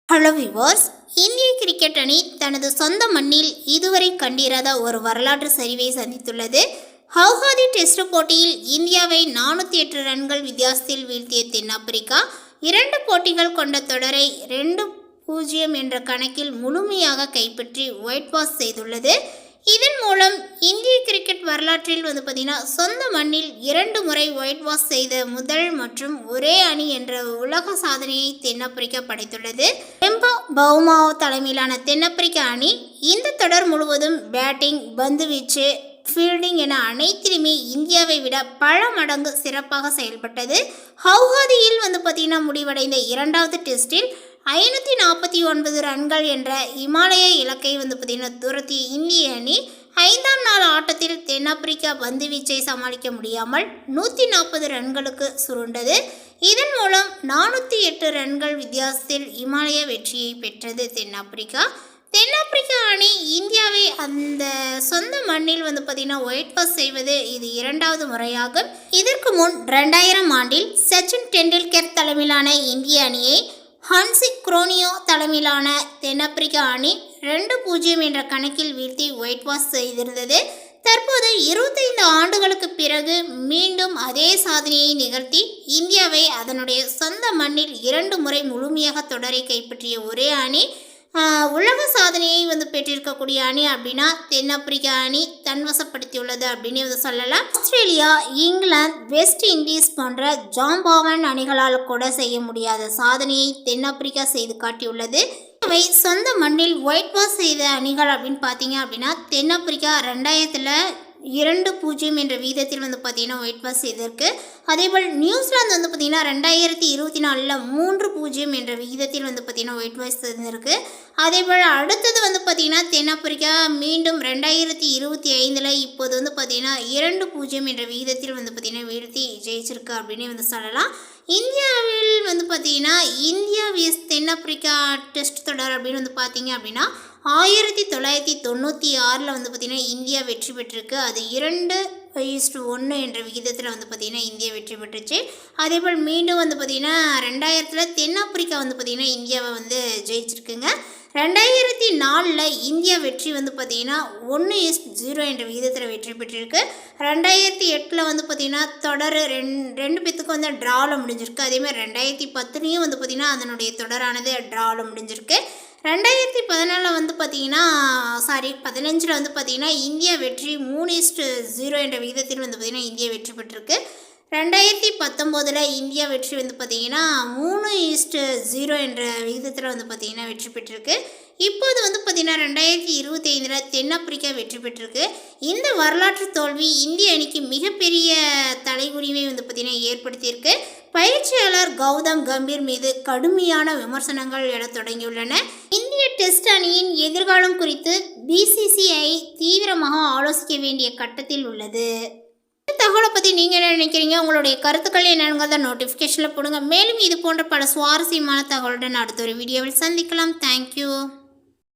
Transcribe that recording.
Hello viewers, இந்திய cricket அணி தனது சொந்த மண்ணில் இதுவரை கண்டிராத ஒரு வரலாற்று சரிவை சந்தித்துள்ளது. ஹவுகாதி டெஸ்ட் போட்டியில் இந்தியாவை 408 ரன்கள் வித்தியாசத்தில் வீழ்த்திய தென்னாப்பிரிக்கா 2 போட்டிகள் கொண்ட தொடரை 2-0 என்ற கணக்கில் முழுமையாக கைப்பற்றி ஒயிட் வாஷ் செய்துள்ளது. இதன் மூலம் இந்திய கிரிக்கெட் வரலாற்றில் பார்த்தீங்கன்னா சொந்த மண்ணில் 2 முறை ஒயிட் வாஷ் செய்த முதல் மற்றும் ஒரே அணி என்ற உலக சாதனையை தென்னாப்பிரிக்கா படைத்துள்ளது. டெம்போ பவுமாவோ தலைமையிலான தென்னாப்பிரிக்க அணி இந்த தொடர் முழுவதும் பேட்டிங், பந்து வீச்சு, ஃபீல்டிங் என அனைத்திலுமே இந்தியாவை விட பல மடங்கு சிறப்பாக செயல்பட்டது. ஹவுகாதியில் பார்த்தீங்கன்னா முடிவடைந்த 2வது டெஸ்டில் 549 ரன்கள் என்ற இமாலய இலக்கை பார்த்தீங்கன்னா துரத்திய இந்திய அணி 5ஆம் நாள் ஆட்டத்தில் தென்னாப்பிரிக்கா பந்து வீச்சை சமாளிக்க முடியாமல் 140 ரன்களுக்கு சுருண்டது. இதன் மூலம் 408 ரன்கள் வித்தியாசத்தில் இமாலய வெற்றியை பெற்றது தென்னாப்பிரிக்கா அணி இந்தியாவை அந்த சொந்த மண்ணில் பார்த்தீங்கன்னா ஒயிட் வாஷ் செய்வது இது 2வது முறையாகும். இதற்கு முன் 2000 ஆண்டில் சச்சின் டெண்டுல்கர் தலைமையிலான இந்திய அணியை ஹன்சிக் குரோனியோ தலைமையிலான தென்னாப்பிரிக்க அணி 2-0 என்ற கணக்கில் வீழ்த்தி ஒயிட் வாஷ் செய்திருந்தது. தற்போது 25 ஆண்டுகளுக்கு பிறகு மீண்டும் அதே சாதனையை நிகழ்த்தி இந்தியாவை அதனுடைய சொந்த மண்ணில் 2 முறை முழுமையாக தொடரை கைப்பற்றிய ஒரே அணி, உலக சாதனையை பெற்றிருக்கக்கூடிய அணி அப்படின்னா தென்னாப்பிரிக்கா அணி தன்வசப்படுத்தியுள்ளது அப்படின்னு சொல்லலாம். ஆஸ்திரேலியா, இங்கிலாந்து, வெஸ்ட் இண்டீஸ் போன்ற ஜாம்பாவன் அணிகளால் கூட செய்ய முடியாத சாதனையை தென்னாப்பிரிக்கா செய்து காட்டியுள்ளது. இவை சொந்த மண்ணில் ஒயிட் வாஷ் செய்த அணிகள் அப்படின்னு பார்த்தீங்க அப்படின்னா தென்னாப்பிரிக்கா 2000 2-0 என்ற வீதத்தில் பார்த்தீங்கன்னா ஒயிட் வாஷ் செய்திருக்கு. அதேபோல் நியூசிலாந்து பார்த்தீங்கன்னா 2024 3-0 என்ற விகிதத்தில் பார்த்தீங்கன்னா ஒயிட் வாஷ் செய்திருக்கு. அதேபோல் அடுத்தது பார்த்தீங்கன்னா தென்னாப்பிரிக்கா மீண்டும் 2025 இப்போது பார்த்தீங்கன்னா 2-0 என்ற விகிதத்தில் பார்த்தீங்கன்னா வீழ்த்தி ஜெயிச்சிருக்கு அப்படின்னு சொல்லலாம். இந்தியாவில் பார்த்தீங்கன்னா இந்தியா விஎஸ் தென்னாப்பிரிக்கா டெஸ்ட் தொடர் அப்படின்னு பார்த்தீங்க அப்படின்னா 1996 பார்த்தீங்கன்னா இந்தியா வெற்றி பெற்றிருக்கு. அது 2-1 என்ற விகிதத்தில் பார்த்தீங்கன்னா இந்தியா வெற்றி பெற்றுச்சு. அதேபோல் மீண்டும் பார்த்தீங்கன்னா 2000 தென்னாப்பிரிக்கா பார்த்தீங்கன்னா இந்தியாவை ஜெயிச்சிருக்குங்க. 2004 இந்தியா வெற்றி பார்த்தீங்கன்னா 1-0 என்ற விகிதத்தில் வெற்றி பெற்றிருக்கு. 2008 பார்த்தீங்கன்னா தொடர் ரெண்டு பேத்துக்கும் ட்ராவில் முடிஞ்சிருக்கு. அதேமாதிரி 2010 பார்த்தீங்கன்னா அதனுடைய தொடரானது ட்ராவில் முடிஞ்சிருக்கு. 2014 பார்த்தீங்கன்னா 15 பார்த்தீங்கன்னா இந்தியா வெற்றி 3-0 என்ற விகிதத்தில் பார்த்தீங்கன்னா இந்தியா வெற்றி பெற்றிருக்கு. 2019 இந்தியா வெற்றி பார்த்தீங்கன்னா 3-0 என்ற விகிதத்தில் பார்த்தீங்கன்னா வெற்றி பெற்றிருக்கு. இப்போது பார்த்தீங்கன்னா 2025 தென்னாப்பிரிக்கா வெற்றி பெற்றிருக்கு. இந்த வரலாற்று தோல்வி இந்திய அணிக்கு மிகப்பெரிய தலைகுறிவை பார்த்தீங்கன்னா ஏற்படுத்தியிருக்கு. பயிற்சியாளர் கௌதம் கம்பீர் மீது கடுமையான விமர்சனங்கள் எழத் தொடங்கியுள்ளன. இந்திய டெஸ்ட் அணியின் எதிர்காலம் குறித்து BCCI தீவிரமாக ஆலோசிக்க வேண்டிய கட்டத்தில் உள்ளது. தகவலை பற்றி நீங்கள் என்ன நினைக்கிறீங்க? உங்களுடைய கருத்துக்கள் என்னங்கிறத நோட்டிஃபிகேஷனில் போடுங்க. மேலும் இது போன்ற பல சுவாரஸ்யமான தகவலுடன் அடுத்த ஒரு வீடியோவில் சந்திக்கலாம். தேங்க்யூ.